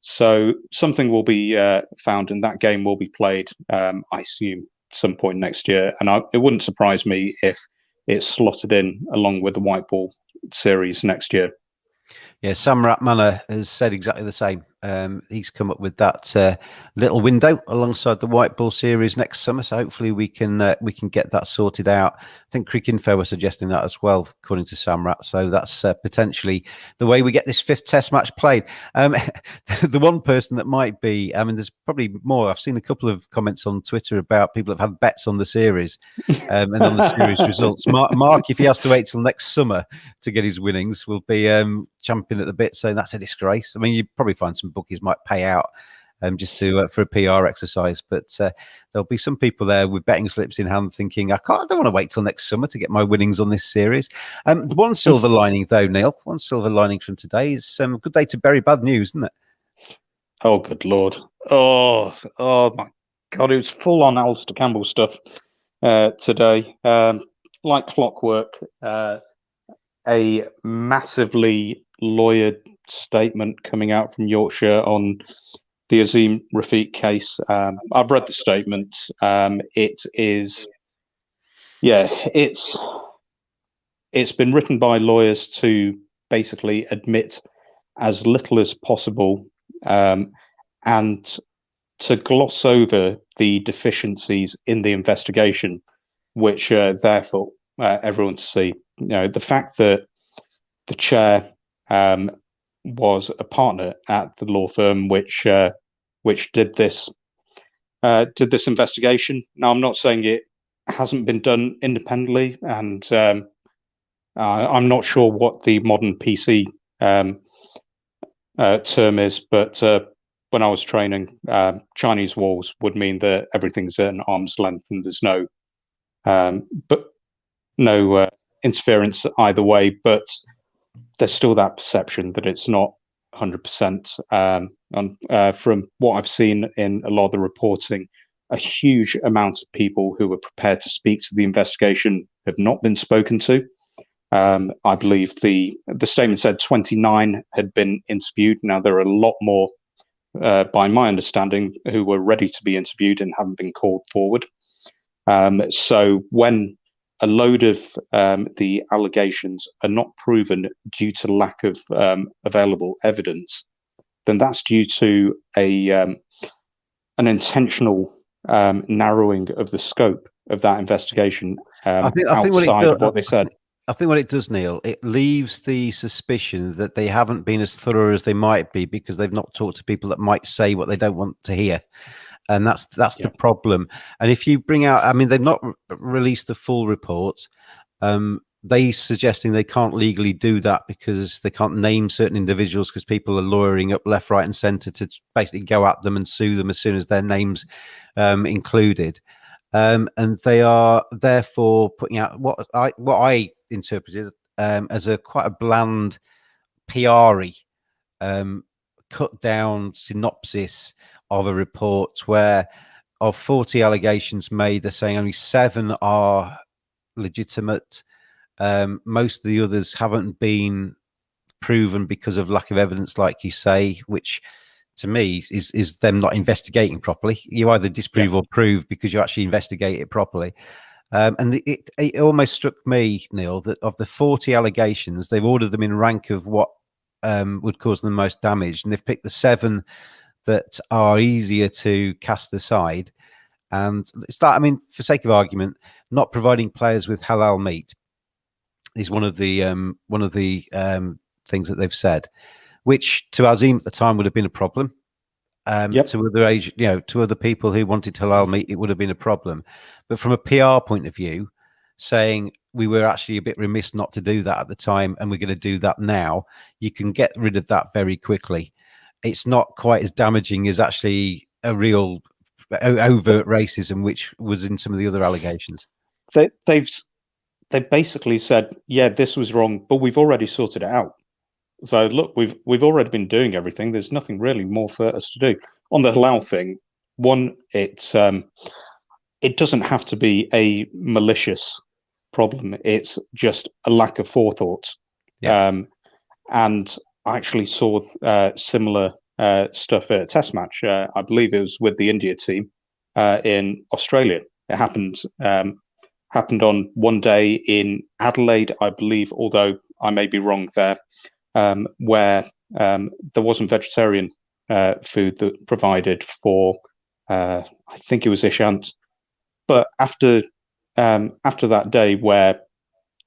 So something will be found, and that game will be played, I assume, some point next year. And it wouldn't surprise me if it's slotted in along with the white ball series next year. Yeah, Sam Ratmana has said exactly the same. He's come up with that little window alongside the white ball series next summer. So hopefully we can get that sorted out. I think Cricinfo were suggesting that as well, according to Sam Rat. So that's potentially the way we get this fifth test match played. The one person that might be, I mean, there's probably more. I've seen a couple of comments on Twitter about people that have had bets on the series and on the series results. Mark, if he has to wait till next summer to get his winnings, will be champing at the bit, saying that's a disgrace. I mean, you'd probably find some bookies might pay out just to for a PR exercise. But there'll be some people there with betting slips in hand thinking, I don't want to wait till next summer to get my winnings on this series. One silver lining, though, Neil, one silver lining from today is a good day to bury bad news, isn't it? Oh, good Lord. Oh my God. It was full on Alistair Campbell stuff today. Like clockwork, a massively lawyered statement coming out from Yorkshire on the Azim Rafiq case. I've read the statement. It is, yeah, it's been written by lawyers to basically admit as little as possible and to gloss over the deficiencies in the investigation, which therefore everyone to see. The fact that the chair was a partner at the law firm which did this investigation. Now, I'm not saying it hasn't been done independently, and I'm not sure what the modern PC term is, but when I was training, Chinese walls would mean that everything's at an arm's length and there's no interference either way. But there's still that perception that it's not 100%. From what I've seen in a lot of the reporting, a huge amount of people who were prepared to speak to the investigation have not been spoken to. I believe the statement said 29 had been interviewed. Now, there are a lot more, by my understanding, who were ready to be interviewed and haven't been called forward. So when a load of the allegations are not proven due to lack of available evidence, then that's due to an intentional narrowing of the scope of that investigation outside of what they said. I think what it does, Neil, it leaves the suspicion that they haven't been as thorough as they might be because they've not talked to people that might say what they don't want to hear. And that's the problem. And if you bring out, I mean, they've not released the full report. They suggesting they can't legally do that because they can't name certain individuals because people are lawyering up left, right, and centre to basically go at them and sue them as soon as their name's included. And they are therefore putting out what I interpreted as quite a bland PR-y cut down synopsis of a report where of 40 allegations made, they're saying only 7 are legitimate. Most of the others haven't been proven because of lack of evidence, like you say, which to me is them not investigating properly. You either disprove or prove because you actually investigate it properly. And it almost struck me, Neil, that of the 40 allegations, they've ordered them in rank of what would cause them the most damage, and they've picked the 7 that are easier to cast aside. And it's that, I mean, for sake of argument, not providing players with halal meat is one of the things that they've said, which to Azim at the time would have been a problem. To other people who wanted halal meat, it would have been a problem. But from a PR point of view, saying we were actually a bit remiss not to do that at the time, and we're going to do that now, you can get rid of that very quickly. It's not quite as damaging as actually a real overt racism, which was in some of the other allegations. They basically said, yeah, this was wrong, but we've already sorted it out. So look, we've already been doing everything. There's nothing really more for us to do. On the halal thing, one, it doesn't have to be a malicious problem. It's just a lack of forethought. And I actually saw similar stuff at a test match. I believe it was with the India team in Australia. It happened on one day in Adelaide, I believe, although I may be wrong there, where there wasn't vegetarian food that provided for, I think it was Ishant. But after that day where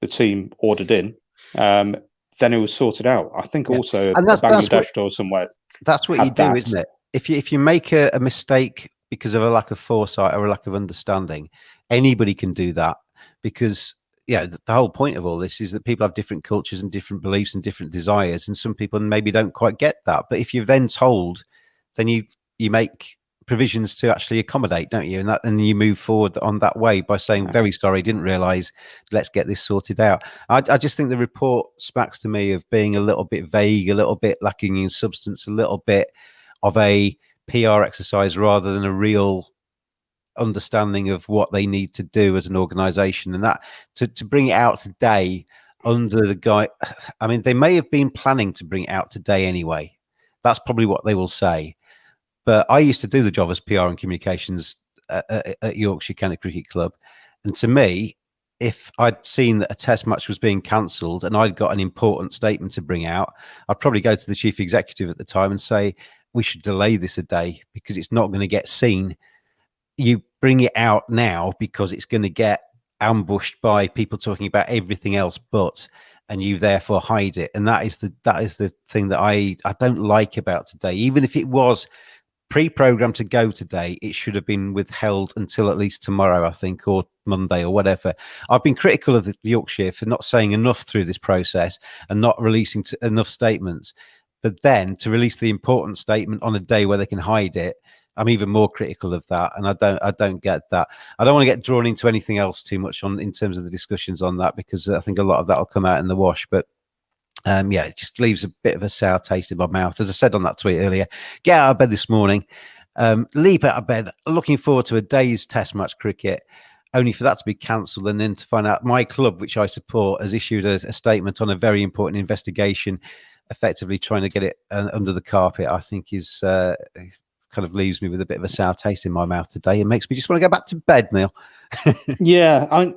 the team ordered in, then it was sorted out. I think also and Bangladesh or somewhere. That's what you do, isn't it? If you make a mistake because of a lack of foresight or a lack of understanding, anybody can do that, because the whole point of all this is that people have different cultures and different beliefs and different desires, and some people maybe don't quite get that. But if you're then told, then you you make provisions to actually accommodate, don't you? And you move forward on that way by saying, very sorry, didn't realise, let's get this sorted out. I just think the report smacks to me of being a little bit vague, a little bit lacking in substance, a little bit of a PR exercise rather than a real understanding of what they need to do as an organisation. And that to bring it out today under the guy, I mean, they may have been planning to bring it out today anyway. That's probably what they will say. But I used to do the job as PR and communications at Yorkshire County Cricket Club. And to me, if I'd seen that a test match was being cancelled and I'd got an important statement to bring out, I'd probably go to the chief executive at the time and say, we should delay this a day because it's not going to get seen. You bring it out now because it's going to get ambushed by people talking about everything else but, and you therefore hide it. And that is the thing that I don't like about today. Even if it was pre-programmed to go today, it should have been withheld until at least tomorrow, I think, or Monday or whatever. I've been critical of the Yorkshire for not saying enough through this process and not releasing enough statements. But then to release the important statement on a day where they can hide it, I'm even more critical of that. And I don't get that. I don't want to get drawn into anything else too much in terms of the discussions on that, because I think a lot of that will come out in the wash. But yeah, it just leaves a bit of a sour taste in my mouth. As I said on that tweet earlier, get out of bed this morning, leap out of bed, looking forward to a day's test match cricket, only for that to be cancelled, and then to find out my club, which I support, has issued a statement on a very important investigation, effectively trying to get it under the carpet. I think is kind of leaves me with a bit of a sour taste in my mouth today. It makes me just want to go back to bed, Neil. Yeah,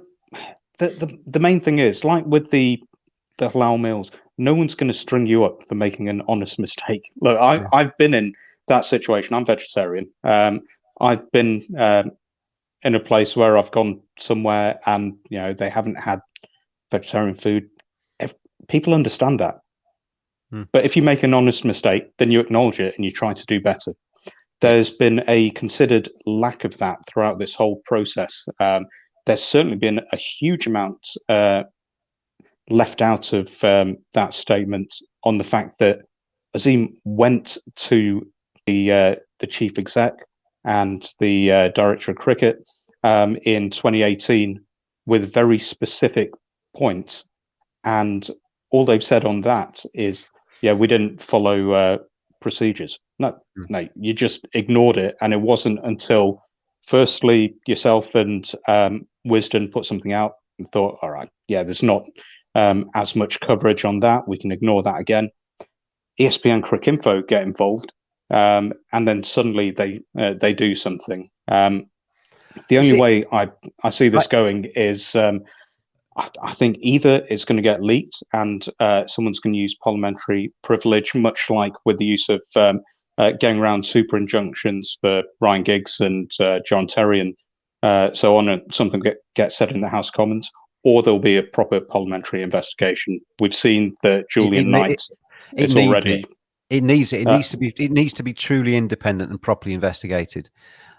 the main thing is, like with the halal meals, no one's going to string you up for making an honest mistake. Look, I've been in that situation. I'm vegetarian. I've been in a place where I've gone somewhere and they haven't had vegetarian food. People understand that. But if you make an honest mistake, then you acknowledge it and you try to do better. There's been a considered lack of that throughout this whole process. There's certainly been a huge amount left out of that statement on the fact that Azim went to the chief exec and the director of cricket in 2018 with very specific points, and all they've said on that is, yeah, we didn't follow procedures. No, you just ignored it, and it wasn't until firstly yourself and Wisdom put something out and thought, all right, yeah, there's not as much coverage on that, we can ignore that again. ESPN Cricinfo get involved, and then suddenly they do something. The only way I see this going is I think either it's going to get leaked and someone's going to use parliamentary privilege, much like with the use of getting around super injunctions for Ryan Giggs and John Terry and so on, and something gets said in the House of Commons, or there'll be a proper parliamentary investigation. We've seen that Julian Knight. It needs to be truly independent and properly investigated.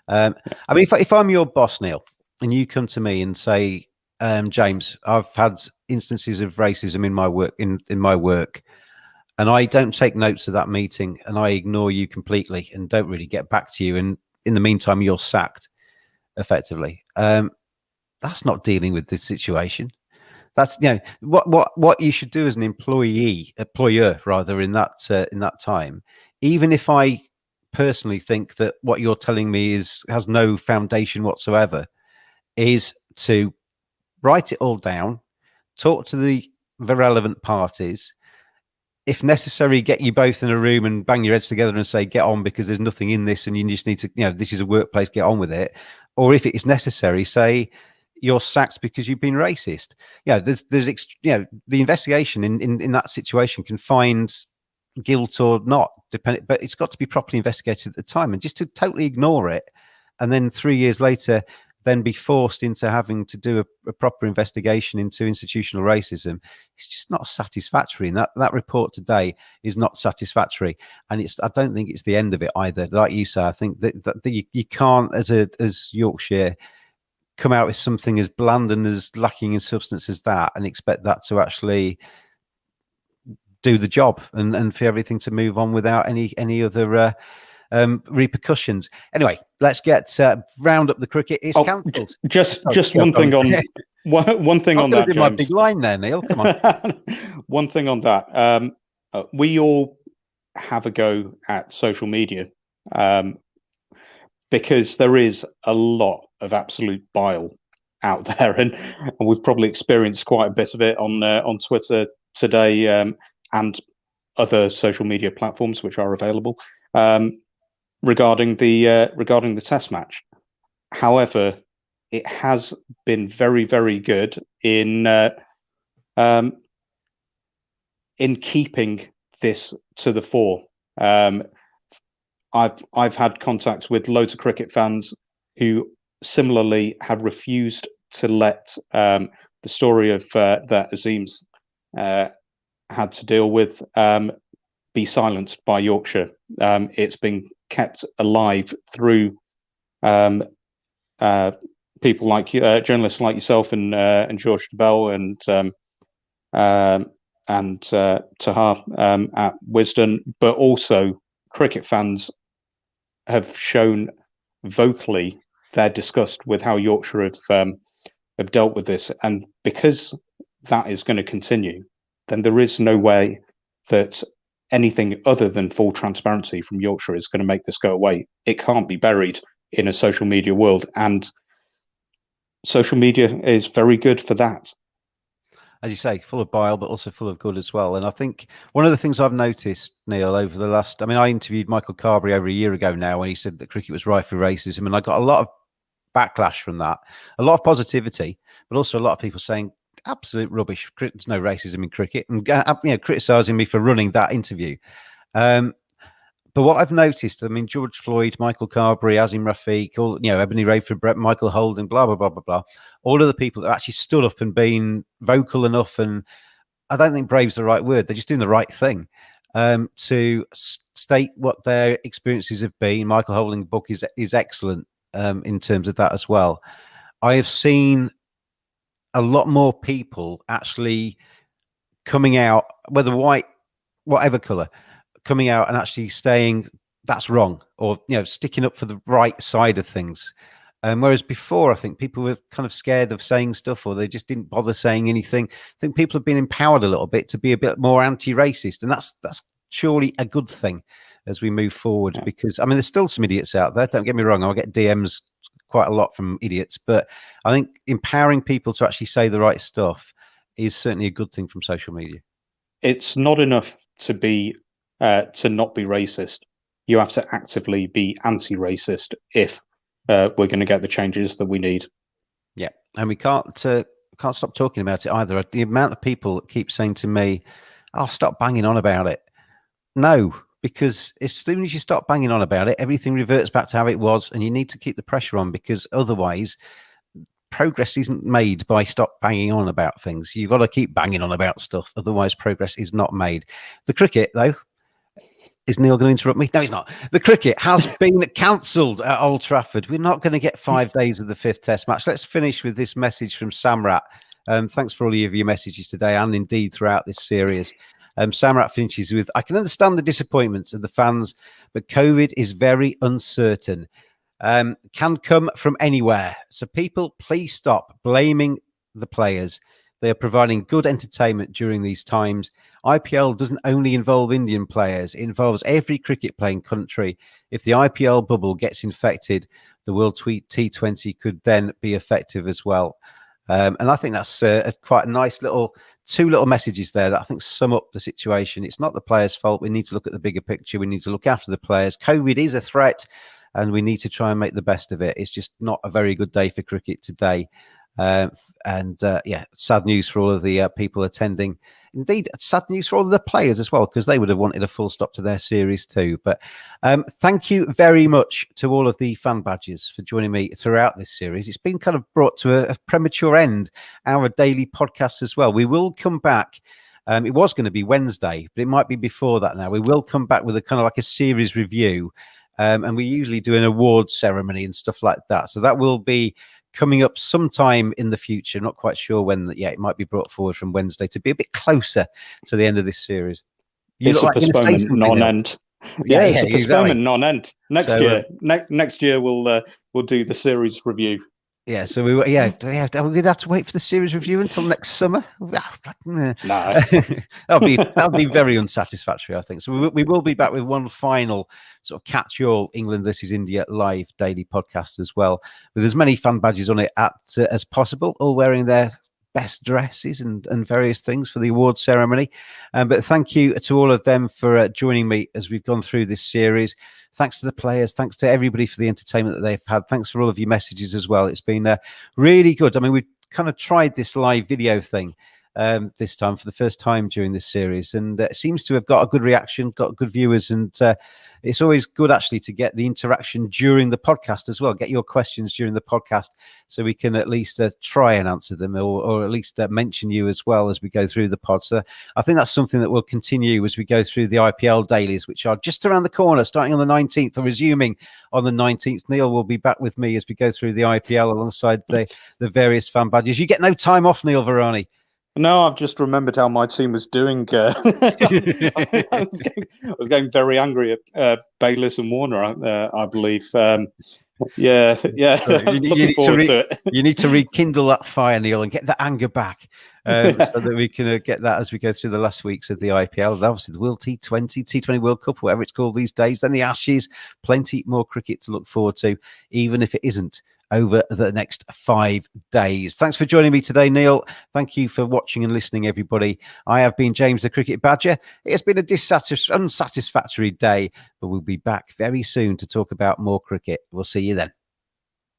I mean, if I'm your boss, Neil, and you come to me and say, James, I've had instances of racism in my work, and I don't take notes of that meeting, and I ignore you completely and don't really get back to you, and in the meantime you're sacked effectively. That's not dealing with this situation. That's what you should do as an employer rather, in that time. Even if I personally think that what you're telling me has no foundation whatsoever, is to write it all down, talk to the relevant parties, if necessary, get you both in a room and bang your heads together and say, get on, because there's nothing in this and you just need to, this is a workplace, get on with it. Or if it is necessary, say you're sacked because you've been racist. There's the investigation in that situation can find guilt or not, depending, but it's got to be properly investigated at the time. And just to totally ignore it, and then 3 years later, then be forced into having to do a proper investigation into institutional racism, it's just not satisfactory. And that report today is not satisfactory. And I don't think it's the end of it either. Like you say, I think that you can't, as Yorkshire, come out with something as bland and as lacking in substance as that and expect that to actually do the job and for everything to move on without any other repercussions. Anyway, let's get round up the cricket. It's cancelled. Just one thing on one thing on that, do my James. big line there, Neil. Come on. One thing on that. We all have a go at social media because there is a lot of absolute bile out there, and we've probably experienced quite a bit of it on Twitter today and other social media platforms which are available regarding the Test match. However, it has been very, very good in keeping this to the fore. I've had contacts with loads of cricket fans who similarly have refused to let the story of that Azim's had to deal with be silenced by Yorkshire. It's been kept alive through people like journalists like yourself and George Bell and Tahar at Wisden, but also cricket fans have shown vocally their disgust with how Yorkshire have dealt with this, and because that is going to continue, then there is no way that anything other than full transparency from Yorkshire is going to make this go away. It can't be buried in a social media world, and social media is very good for that. As you say, full of bile, but also full of good as well. And I think one of the things I've noticed, Neil, over the last, I interviewed Michael Carberry over a year ago now when he said that cricket was rife with racism. And I got a lot of backlash from that, a lot of positivity, but also a lot of people saying, absolute rubbish. There's no racism in cricket, and criticising me for running that interview. But what I've noticed, George Floyd, Michael Carberry, Azim Rafiq, Ebony Rayford, Brett, Michael Holding, blah, blah, blah, blah, blah. All of the people that actually stood up and been vocal enough, and I don't think brave's the right word. They're just doing the right thing to state what their experiences have been. Michael Holding's book is excellent in terms of that as well. I have seen a lot more people actually coming out, whether white, whatever colour, coming out and actually saying that's wrong, or sticking up for the right side of things. Whereas before, I think people were kind of scared of saying stuff, or they just didn't bother saying anything. I think people have been empowered a little bit to be a bit more anti-racist, and that's surely a good thing as we move forward. Yeah. Because there's still some idiots out there. Don't get me wrong; I'll get DMs quite a lot from idiots, but I think empowering people to actually say the right stuff is certainly a good thing from social media. It's not enough to be to not be racist. You have to actively be anti-racist if we're going to get the changes that we need. Yeah, and we can't stop talking about it either. The amount of people that keep saying to me, "Oh, stop banging on about it." No, because as soon as you stop banging on about it, everything reverts back to how it was, and you need to keep the pressure on, because otherwise progress isn't made by stop banging on about things. You've got to keep banging on about stuff, otherwise progress is not made. The cricket, though, is Neil going to interrupt me? No, he's not. The cricket has been cancelled at Old Trafford. We're not going to get 5 days of the 5th Test match. Let's finish with this message from Samrat. Thanks for all of your messages today, and indeed throughout this series. Samrat finishes with, I can understand the disappointments of the fans, but COVID is very uncertain. Can come from anywhere. So people, please stop blaming the players. They are providing good entertainment during these times. IPL doesn't only involve Indian players. It involves every cricket playing country. If the IPL bubble gets infected, the World T20 could then be effective as well. And I think that's quite a nice two little messages there that I think sum up the situation. It's not the players' fault. We need to look at the bigger picture. We need to look after the players. COVID is a threat, and we need to try and make the best of it. It's just not a very good day for cricket today. Sad news for all of the people attending. Indeed, sad news for all of the players as well, because they would have wanted a full stop to their series too. But thank you very much to all of the fan badgers for joining me throughout this series. It's been kind of brought to a premature end, our daily podcast as well. We will come back. It was going to be Wednesday, but it might be before that now. We will come back with a kind of like a series review. And we usually do an awards ceremony and stuff like that. So that will be coming up sometime in the future. Not quite sure when yet. It might be brought forward from Wednesday to be a bit closer to the end of this series. It's a postponement, not an end. Yeah, it's a exactly. postponement non-end. Next year, next year we'll do the series review. Yeah, so we're going to have to wait for the series review until next summer. No, that'll be very unsatisfactory, I think. So we will be back with one final sort of catch-all England versus India live daily podcast as well, with as many fan badges on it as possible, all wearing their best dresses and various things for the awards ceremony. But thank you to all of them for joining me as we've gone through this series. Thanks to the players. Thanks to everybody for the entertainment that they've had. Thanks for all of your messages as well. It's been really good. I mean, we've kind of tried this live video thing this time for the first time during this series, and it seems to have got a good reaction, got good viewers, and it's always good actually to get the interaction during the podcast as well. Get your questions during the podcast so we can at least try and answer them, or at least mention you as well as we go through the pod. So I think that's something that will continue as we go through the IPL dailies, which are just around the corner, starting on the 19th or resuming on the 19th. Neil will be back with me as we go through the IPL alongside the various fan badges. You get no time off, Neil Virani. No, I've just remembered how my team was doing. I was going very angry at Bayliss and Warner, I believe. Yeah. Looking forward to it. You need to rekindle that fire, Neil, and get that anger back, so that we can get that as we go through the last weeks of the IPL. Obviously, the World T20 World Cup, whatever it's called these days. Then the Ashes, plenty more cricket to look forward to, even if it isn't over the next 5 days. Thanks for joining me today, Neil. Thank you for watching and listening, everybody. I have been James the Cricket Badger. It has been a unsatisfactory day, but we'll be back very soon to talk about more cricket. We'll see you then.